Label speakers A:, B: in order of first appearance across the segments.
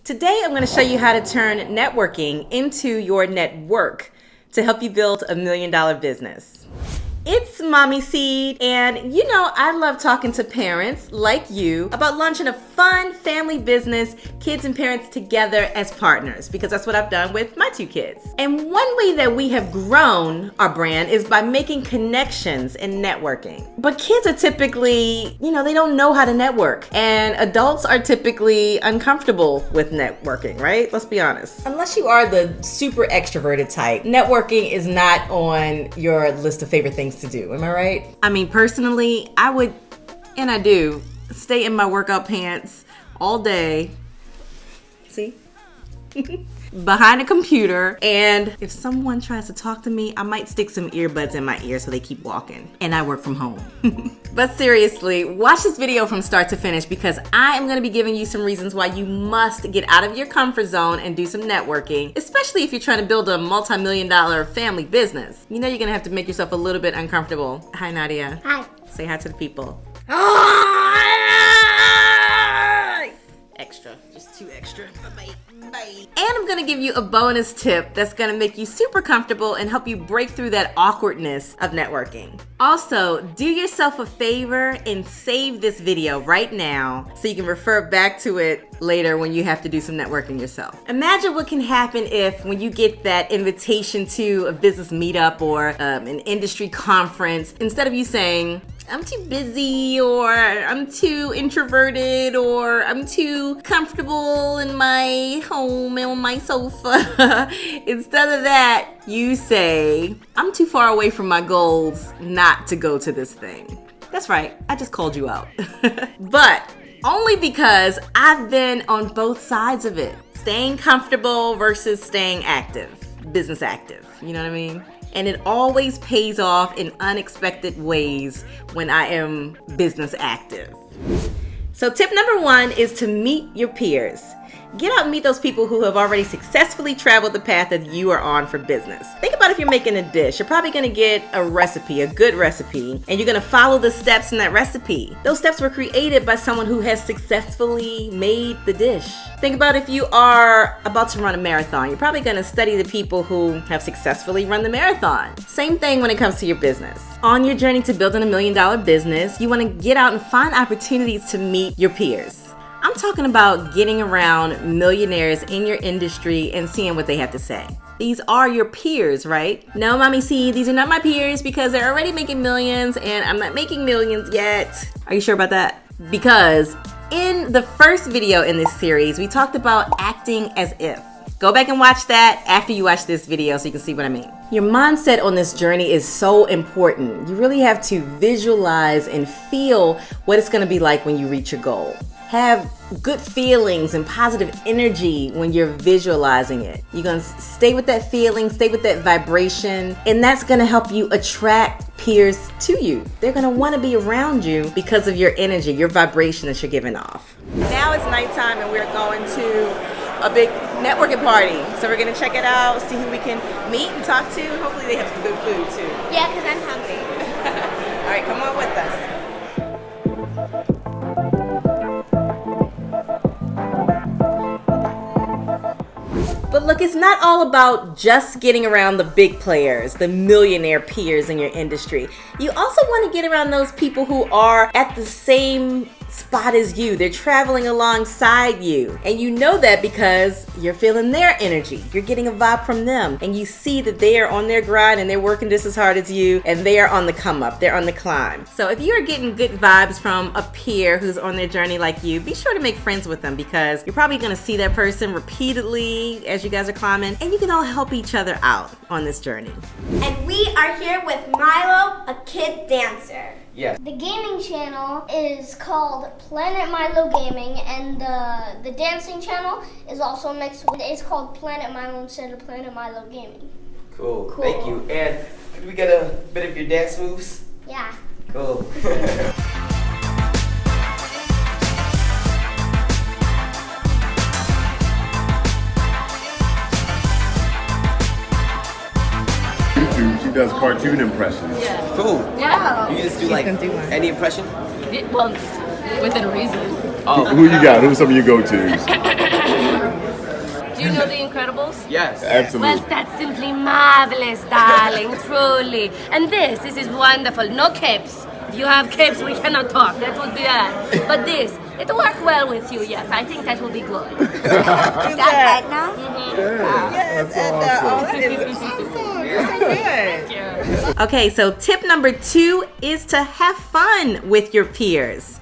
A: Today I'm going to show you how to turn networking into your network to help you build $1 million business. It's Mommy Seed, and you know I love talking to parents like you about launching a fun family business, kids and parents together as partners, because that's what I've done with my 2 kids. And one way that we have grown our brand is by making connections and networking. But kids are typically, they don't know how to network, and adults are typically uncomfortable with networking, right? Let's be honest. Unless you are the super extroverted type, networking is not on your list of favorite things to do. Am I right? I mean, personally, I would, and I do, stay in my workout pants all day. See? Behind a computer, and if someone tries to talk to me, I might stick some earbuds in my ear so they keep walking. And I work from home. But seriously, watch this video from start to finish, because I am going to be giving you some reasons why you must get out of your comfort zone and do some networking, especially if you're trying to build a multi-million-dollar family business. You know you're going to have to make yourself a little bit uncomfortable. Hi, Nadia.
B: Hi.
A: Say hi to the people. Extra. Just too extra. Bye-bye. Bye. And I'm going to give you a bonus tip that's going to make you super comfortable and help you break through that awkwardness of networking. Also, do yourself a favor and save this video right now so you can refer back to it later when you have to do some networking yourself. Imagine what can happen if, when you get that invitation to a business meetup or an industry conference, instead of you saying, I'm too busy, or I'm too introverted, or I'm too comfortable in my home and on my sofa. Instead of that, you say, I'm too far away from my goals not to go to this thing. That's right, I just called you out. But only because I've been on both sides of it. Staying comfortable versus staying active, business active, you know what I mean? And it always pays off in unexpected ways when I am business active. So tip number 1 is to meet your peers. Get out and meet those people who have already successfully traveled the path that you are on for business. Think about if you're making a dish. You're probably going to get a recipe, a good recipe, and you're going to follow the steps in that recipe. Those steps were created by someone who has successfully made the dish. Think about if you are about to run a marathon. You're probably going to study the people who have successfully run the marathon. Same thing when it comes to your business. On your journey to building $1 million business, you want to get out and find opportunities to meet your peers. I'm talking about getting around millionaires in your industry and seeing what they have to say. These are your peers, right? No, Mommy C, these are not my peers because they're already making millions and I'm not making millions yet. Are you sure about that? Because in the first video in this series, we talked about acting as if. Go back and watch that after you watch this video so you can see what I mean. Your mindset on this journey is so important. You really have to visualize and feel what it's going to be like when you reach your goal. Have good feelings and positive energy when you're visualizing it. You're going to stay with that feeling, stay with that vibration, and that's going to help you attract peers to you. They're going to want to be around you because of your energy, your vibration that you're giving off. Now it's nighttime and we're going to a big networking party. So we're going to check it out, see who we can meet and talk to. Hopefully they have some good food too.
B: Yeah, because I'm hungry.
A: All right, come on with us. But look, it's not all about just getting around the big players, the millionaire peers in your industry. You also want to get around those people who are at the same spot as you. They're traveling alongside you. And you know that because you're feeling their energy. You're getting a vibe from them. And you see that they are on their grind and they're working just as hard as you. And they are on the come up. They're on the climb. So if you are getting good vibes from a peer who's on their journey like you, be sure to make friends with them, because you're probably going to see that person repeatedly as you guys are climbing. And you can all help each other out on this journey.
B: And we are here with Milo, a kid dancer.
C: Yes.
B: The gaming channel is called Planet Milo Gaming, and the dancing channel is also next to it. It's called Planet Milo instead of Planet Milo Gaming.
C: Cool. Thank you. And could we get a bit of your dance moves?
B: Yeah.
C: Cool.
D: She does cartoon impressions.
E: Yeah.
C: Cool.
E: Yeah.
C: You can just do like any impression?
E: Well, within reason.
C: Oh.
D: Who you got? Who's some of your go-tos?
E: you know The Incredibles?
C: Yes.
D: Absolutely.
E: Well, that's simply marvelous, darling, truly. And this is wonderful. No capes. If you have capes, we cannot talk. That would be bad. But this, it will work well with you, yes. I think that will be good.
F: Is that right now?
A: Yes, that is awesome. You're so good. Okay, so tip number 2 is to have fun with your peers.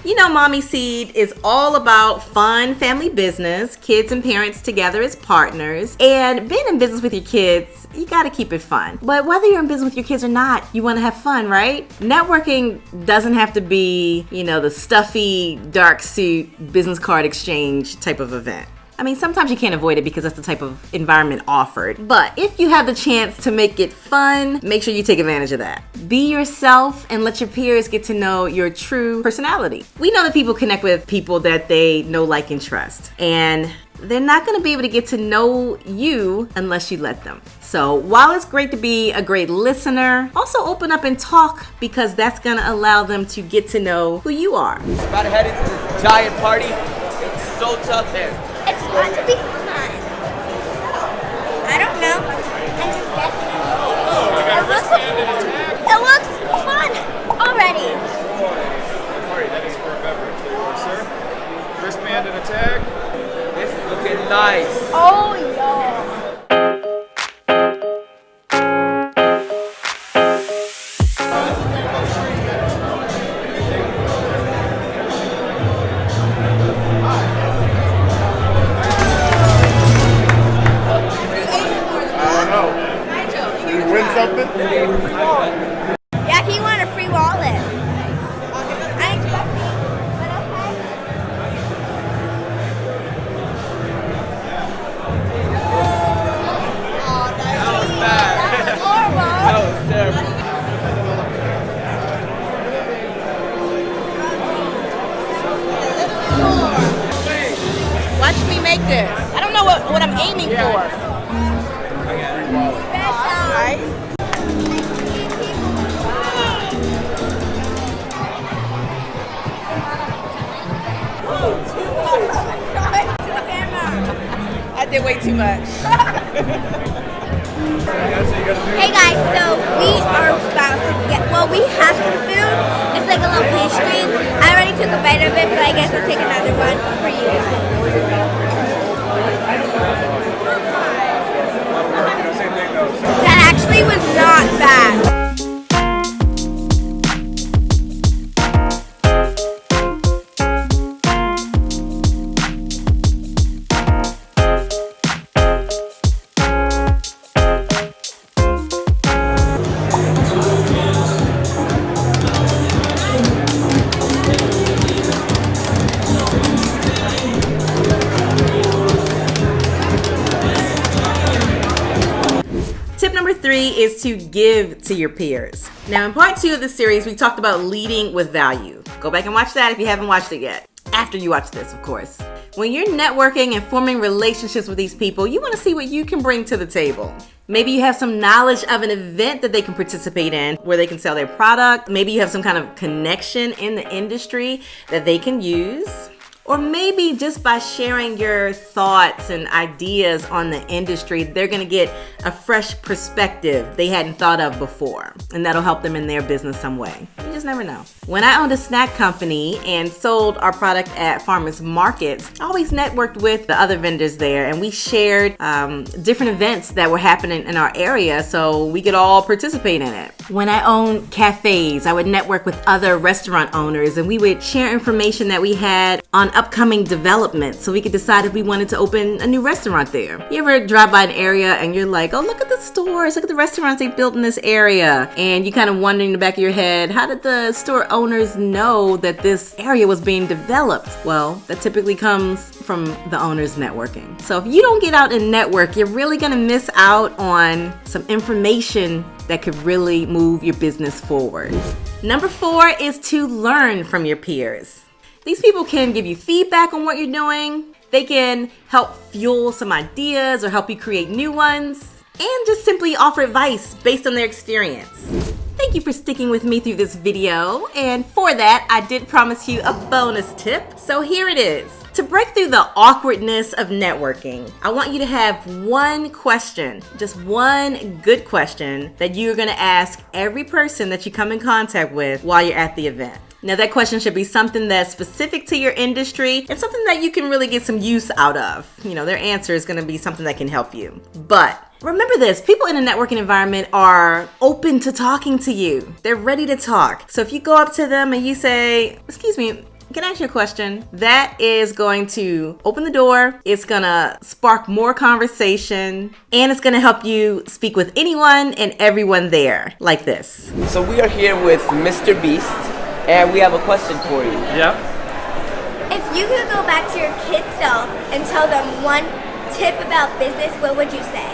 A: You know, Mommy Seed is all about fun family business, kids and parents together as partners, and being in business with your kids, you gotta keep it fun. But whether you're in business with your kids or not, you wanna have fun, right? Networking doesn't have to be, you know, the stuffy, dark suit, business card exchange type of event. I mean, sometimes you can't avoid it because that's the type of environment offered. But if you have the chance to make it fun, make sure you take advantage of that. Be yourself and let your peers get to know your true personality. We know that people connect with people that they know, like, and trust. And they're not gonna be able to get to know you unless you let them. So while it's great to be a great listener, also open up and talk because that's gonna allow them to get to know who you are.
C: About to head into this giant party. It's so tough there.
F: It's going to be fun. I don't know. I'm just guessing. It looks fun already.
G: Sorry, that is for a beverage there, sir. Wristband and a tag.
C: This is looking nice.
B: Oh, yeah.
D: Something?
F: Yeah, he won a free wallet. I expected, but okay. Oh,
C: That was bad.
F: that's horrible.
C: That was terrible.
A: Watch me make this. I don't know what I'm aiming for. I did way too much.
F: Hey guys, so we are about to we have some food. It's like a little pastry. I already took a bite of it, but I guess I'll take another one for you guys. That actually was not bad.
A: Tip number 3 is to give to your peers. Now, in part 2 of this series, we talked about leading with value. Go back and watch that if you haven't watched it yet. After you watch this, of course. When you're networking and forming relationships with these people, you want to see what you can bring to the table. Maybe you have some knowledge of an event that they can participate in where they can sell their product. Maybe you have some kind of connection in the industry that they can use. Or maybe just by sharing your thoughts and ideas on the industry, they're gonna get a fresh perspective they hadn't thought of before. And that'll help them in their business some way. You just never know. When I owned a snack company and sold our product at farmers markets, I always networked with the other vendors there, and we shared different events that were happening in our area so we could all participate in it. When I owned cafes, I would network with other restaurant owners, and we would share information that we had on upcoming developments so we could decide if we wanted to open a new restaurant there. You ever drive by an area and you're like, oh, look at the stores, look at the restaurants they built in this area, and you kind of wonder in the back of your head, how did the store owners know that this area was being developed? Well, that typically comes from the owners networking. So if you don't get out and network, you're really gonna miss out on some information that could really move your business forward. Number 4 is to learn from your peers. These people can give you feedback on what you're doing. They can help fuel some ideas or help you create new ones, and just simply offer advice based on their experience. Thank you for sticking with me through this video, and for that, I did promise you a bonus tip. So here it is. To break through the awkwardness of networking, I want you to have one question, just one good question that you're going to ask every person that you come in contact with while you're at the event. Now, that question should be something that's specific to your industry and something that you can really get some use out of. You know, their answer is going to be something that can help you. But remember this, people in a networking environment are open to talking to you. They're ready to talk. So if you go up to them and you say, "Excuse me, can I ask you a question?" That is going to open the door. It's going to spark more conversation, and it's going to help you speak with anyone and everyone there, like this.
C: So we are here with Mr. Beast, and we have a question for you.
G: Yeah.
F: If you could go back to your kid self and tell them one tip about business, what would you say?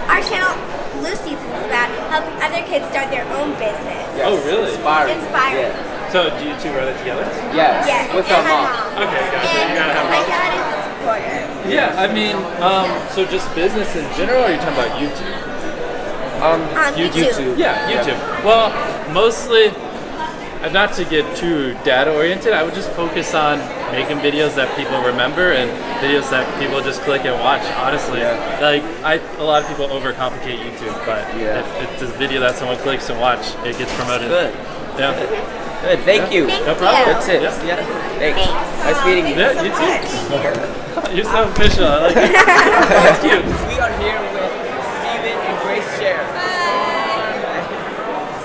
F: Our channel, Lucy's, is about helping other kids start their own business.
C: Yes.
G: Oh, really?
C: Inspiring.
F: Inspiring.
C: Yeah.
G: So do you two run it together?
C: Yes.
F: Yes,
C: With
F: and
C: our
F: my
C: mom.
G: Okay, gotcha.
F: And
G: You gotta have
F: my
G: both.
F: dad is a supporter.
G: Yeah, I mean, so just business in general, or are you talking about YouTube?
F: On
C: YouTube.
G: Yeah, YouTube. Well, mostly, not to get too data oriented, I would just focus on making videos that people remember and videos that people just click and watch, honestly.
C: Yeah.
G: Like, a lot of people overcomplicate YouTube, but
C: Yeah.
G: if it's a video that someone clicks and watch, it gets promoted.
C: Good.
G: Yeah.
C: Good. Thank you.
F: Thank
G: No problem.
F: you.
C: That's it.
G: Yeah.
C: Yeah. Thanks. Nice meeting you.
G: Yeah, you too. You're so official. I like it. That's cute.
C: We are here with Steven and Grace Share.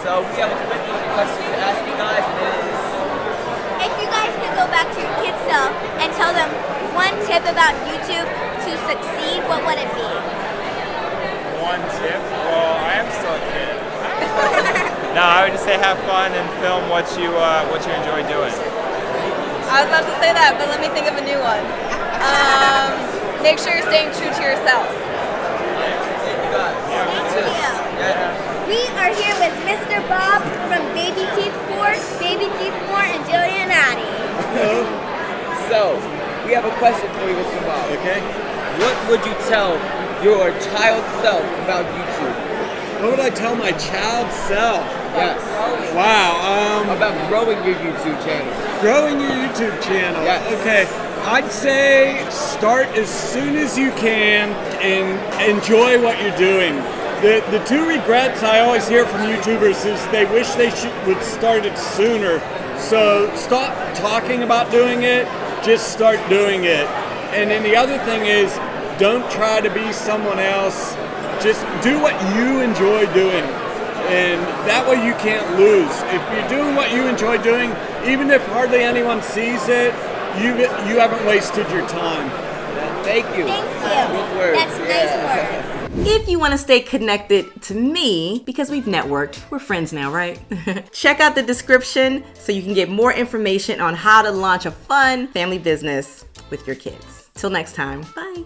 C: So we have a quick little question to ask you guys, and it is,
F: If you guys could go back to your kid self and tell them one tip about YouTube to succeed, what would it be?
H: One tip? Well, I am still a kid. No, I would just say have fun and film what you enjoy doing.
I: I was about to say that, but let me think of a new one. Make sure you're staying true to yourself.
C: you guys.
F: Thank you.
C: Yeah.
F: We are here with Mr. Bob from Baby Teeth 4, Baby Teeth 4, and Jillian and Nadia.
C: So, we have a question for you, Mr. Bob.
J: Okay.
C: What would you tell your child self about YouTube?
J: What would I tell my child self?
C: Yes.
J: Wow.
C: About growing your YouTube channel.
J: Growing your YouTube channel.
C: Yes.
J: Okay. I'd say start as soon as you can and enjoy what you're doing. The two regrets I always hear from YouTubers is they wish they would start it sooner. So stop talking about doing it, just start doing it. And then the other thing is, don't try to be someone else. Just do what you enjoy doing. And that way you can't lose. If you're doing what you enjoy doing, even if hardly anyone sees it, you haven't wasted your time.
C: Thank you.
F: Thank you.
C: Good words.
F: That's nice words.
A: If you want to stay connected to me, because we've networked, we're friends now, right? Check out the description so you can get more information on how to launch a fun family business with your kids. Till next time, bye.